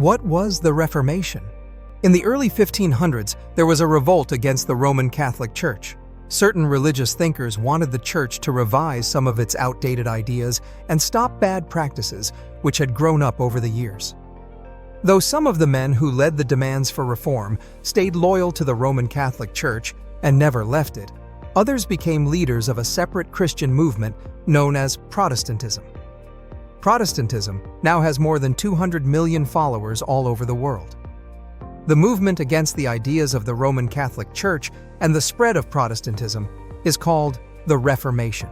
What was the Reformation? In the early 1500s, there was a revolt against the Roman Catholic Church. Certain religious thinkers wanted the Church to revise some of its outdated ideas and stop bad practices which had grown up over the years. Though some of the men who led the demands for reform stayed loyal to the Roman Catholic Church and never left it, others became leaders of a separate Christian movement known as Protestantism. Protestantism now has more than 200 million followers all over the world. The movement against the ideas of the Roman Catholic Church and the spread of Protestantism is called the Reformation.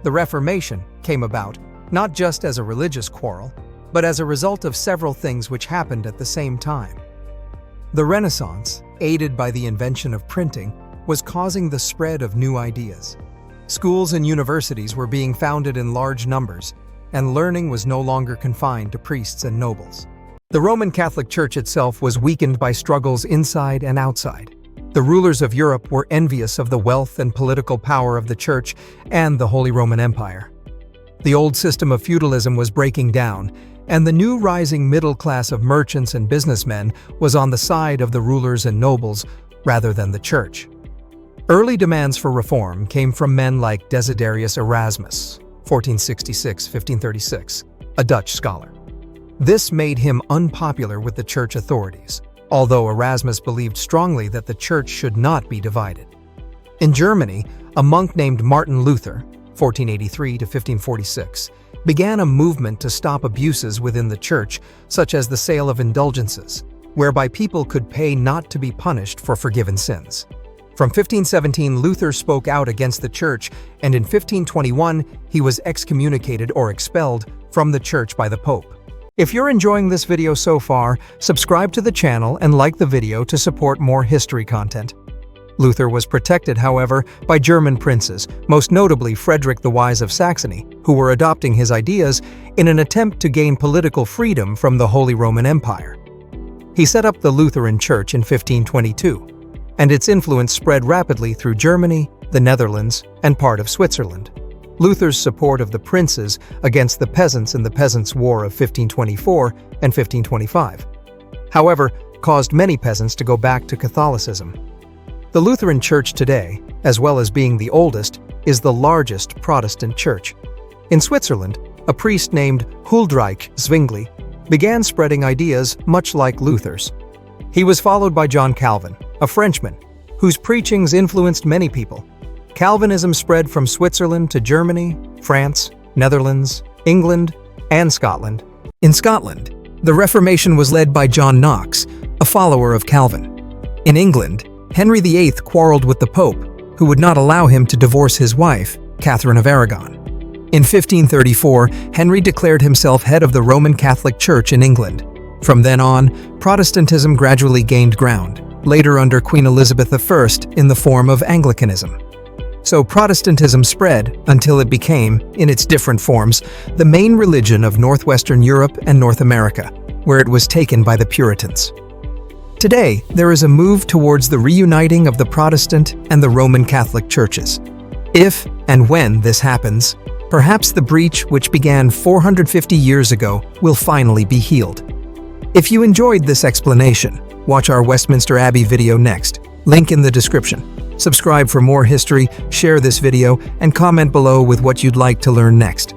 The Reformation came about not just as a religious quarrel, but as a result of several things which happened at the same time. The Renaissance, aided by the invention of printing, was causing the spread of new ideas. Schools and universities were being founded in large numbers, and learning was no longer confined to priests and nobles. The Roman Catholic Church itself was weakened by struggles inside and outside. The rulers of Europe were envious of the wealth and political power of the Church and the Holy Roman Empire. The old system of feudalism was breaking down, and the new rising middle class of merchants and businessmen was on the side of the rulers and nobles rather than the Church. Early demands for reform came from men like Desiderius Erasmus, 1466–1536, a Dutch scholar. This made him unpopular with the church authorities, although Erasmus believed strongly that the church should not be divided. In Germany, a monk named Martin Luther, 1483–1546, began a movement to stop abuses within the church, such as the sale of indulgences, whereby people could pay not to be punished for forgiven sins. From 1517, Luther spoke out against the church, and in 1521, he was excommunicated or expelled from the church by the Pope. If you're enjoying this video so far, subscribe to the channel and like the video to support more history content. Luther was protected, however, by German princes, most notably Frederick the Wise of Saxony, who were adopting his ideas in an attempt to gain political freedom from the Holy Roman Empire. He set up the Lutheran Church in 1522. And its influence spread rapidly through Germany, the Netherlands, and part of Switzerland. Luther's support of the princes against the peasants in the Peasants' War of 1524 and 1525, however, caused many peasants to go back to Catholicism. The Lutheran Church today, as well as being the oldest, is the largest Protestant church. In Switzerland, a priest named Huldreich Zwingli began spreading ideas much like Luther's. He was followed by John Calvin, a Frenchman, whose preachings influenced many people. Calvinism spread from Switzerland to Germany, France, Netherlands, England, and Scotland. In Scotland, the Reformation was led by John Knox, a follower of Calvin. In England, Henry VIII quarreled with the Pope, who would not allow him to divorce his wife, Catherine of Aragon. In 1534, Henry declared himself head of the Roman Catholic Church in England. From then on, Protestantism gradually gained ground, later under Queen Elizabeth I in the form of Anglicanism. So Protestantism spread until it became, in its different forms, the main religion of northwestern Europe and North America, where it was taken by the Puritans. Today, there is a move towards the reuniting of the Protestant and the Roman Catholic churches. If and when this happens, perhaps the breach which began 450 years ago will finally be healed. If you enjoyed this explanation, watch our Westminster Abbey video next, link in the description. Subscribe for more history, share this video, and comment below with what you'd like to learn next.